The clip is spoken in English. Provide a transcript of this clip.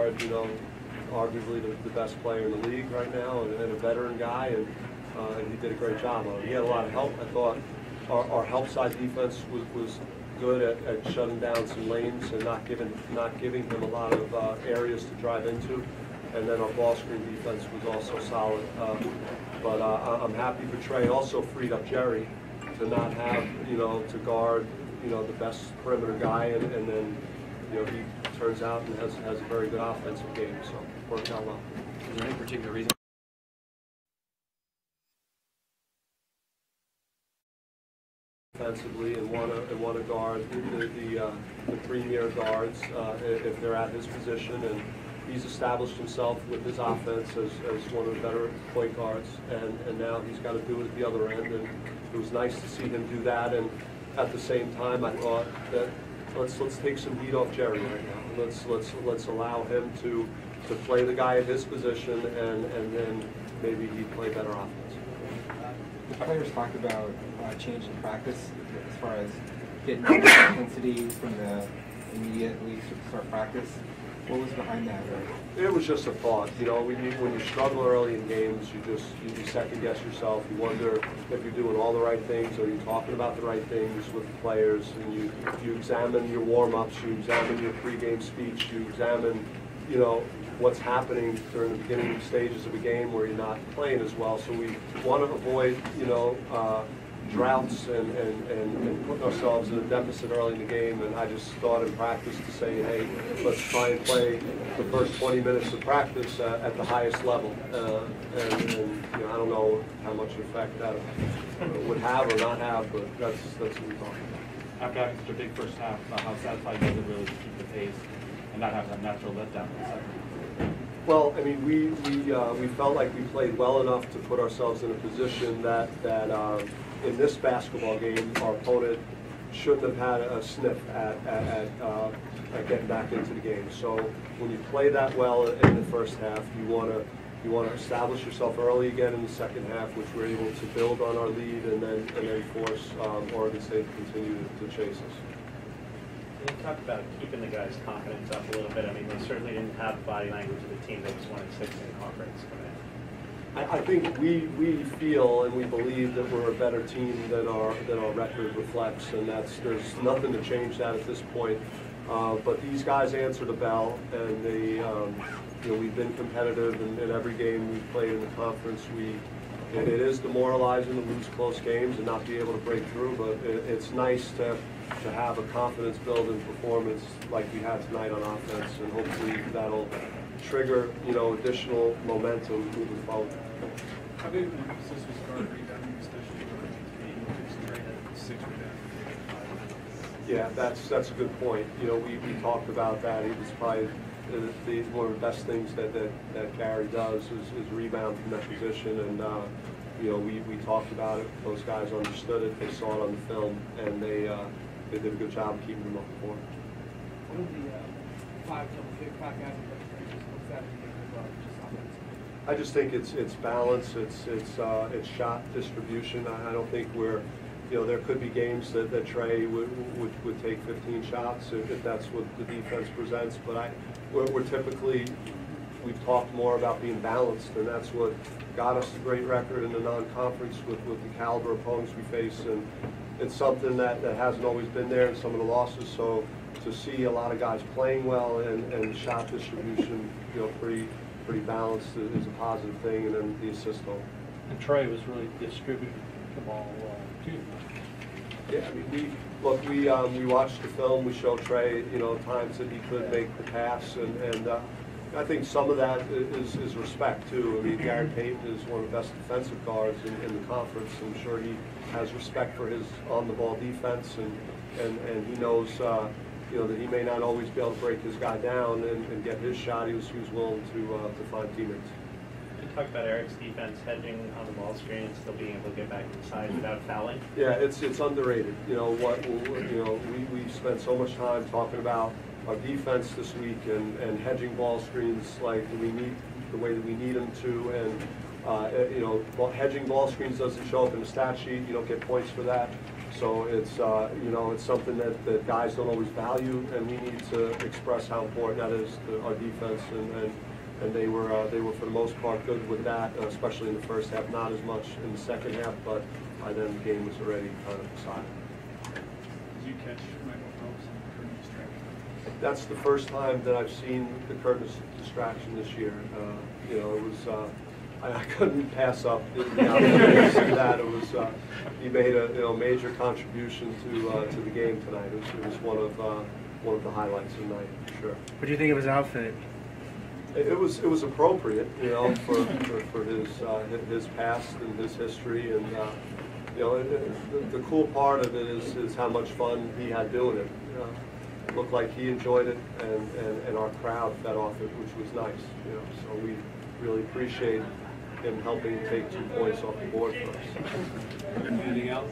guard, you know, arguably the best player in the league right now, and a veteran guy, and he did a great job on it. He had a lot of help. I thought our help side defense was good at shutting down some lanes and not giving him a lot of areas to drive into. And then our ball screen defense was also solid. But I'm happy for Trey. Also freed up Jerry to not have, you know, to guard, you know, the best perimeter guy, and then, you know, he turns out and has a very good offensive game. So it worked out well. Is there any particular reason? Offensively, and want to guard the premier guards if they're at his position, and he's established himself with his offense as one of the better point guards, and now he's got to do it at the other end, and it was nice to see him do that. And at the same time, I thought that let's take some heat off Jerry right now. Let's allow him to play the guy at his position, and then maybe he'd play better offense. The players talked about change in practice as far as getting more intensity from the immediately start practice. What was behind that? It was just a thought. You know, when you struggle early in games, you second guess yourself. You wonder if you're doing all the right things, or you're talking about the right things with the players, and you examine your warm-ups, you examine your pregame speech, you examine, you know, what's happening during the beginning stages of a game where you're not playing as well. So we want to avoid, you know, droughts and putting ourselves in a deficit early in the game. And I just thought in practice to say, hey, let's try and play the first 20 minutes of practice at the highest level. And you know, I don't know how much effect that would have or not have, but that's what we thought. After having such a big first half, how satisfied was it really to keep the pace and not have that natural letdown in the second? Well, I mean, we felt like we played well enough to put ourselves in a position that in this basketball game, our opponent shouldn't have had a sniff at getting back into the game. So when you play that well in the first half, you want to establish yourself early again in the second half, which we're able to build on our lead and then force Oregon State to continue to chase us. You talked about keeping the guys' confidence up a little bit. I mean, they certainly didn't have the body language of the team that was 1-6 in conference coming in. I think we feel and we believe that we're a better team than our record reflects, and there's nothing to change that at this point. But these guys answer the bell, and they, you know, we've been competitive in every game we've played in the conference. It is demoralizing to lose close games and not be able to break through, but it's nice to have a confidence building performance like we had tonight on offense, and hopefully that'll trigger, you know, additional momentum moving forward. How big of an emphasis was guard rebounding, especially in the game, at 6 rebounds? Yeah, that's a good point. You know, we talked about that. It was probably one of the best things that Gary does is rebound from that position, and you know, we talked about it. Those guys understood it. They saw it on the film, and they did a good job of keeping them off the board. What are the 5 guys in the what's that mean just offense? I just think it's balance. It's shot distribution. I don't think we're, you know, there could be games that Trey would take 15 shots if that's what the defense presents. But we're typically, we've talked more about being balanced, and that's what got us a great record in the non-conference with the caliber opponents we face. And it's something that hasn't always been there in some of the losses. So to see a lot of guys playing well and shot distribution, you know, pretty balanced is a positive thing, and then the assist goal. And Trey was really distributing the ball too. Yeah, I mean, we watched the film. We showed Trey, you know, times that he could make the pass, and I think some of that is respect too. I mean, Gary Payton is one of the best defensive guards in the conference. I'm sure he has respect for his on-the-ball defense, and he knows, you know, that he may not always be able to break his guy down and get his shot. He was willing to find teammates. You talked about Eric's defense hedging on the ball screen and still being able to get back inside without fouling. Yeah, it's underrated. You know we spent so much time talking about our defense this week and hedging ball screens like we need the way that we need them to, and you know, hedging ball screens doesn't show up in the stat sheet. You don't get points for that, So it's you know, it's something that guys don't always value, and we need to express how important that is to our defense. And they were for the most part good with that, especially in the first half. Not as much in the second half, but by then the game was already kind of decided. Did you catch Michael Phelps in the current distraction? That's the first time that I've seen the Curtis distraction this year. You know, it was I couldn't pass up the opportunity to see that. It was he made a major contribution to the game tonight. It was one of the highlights of the night for sure. What do you think of his outfit? It was appropriate, you know, for his past and his history, and you know, the cool part of it is how much fun he had doing it. It looked like he enjoyed it, and our crowd fed off it, which was nice. You know, so we really appreciate him helping take 2 points off the board for us. Anything else?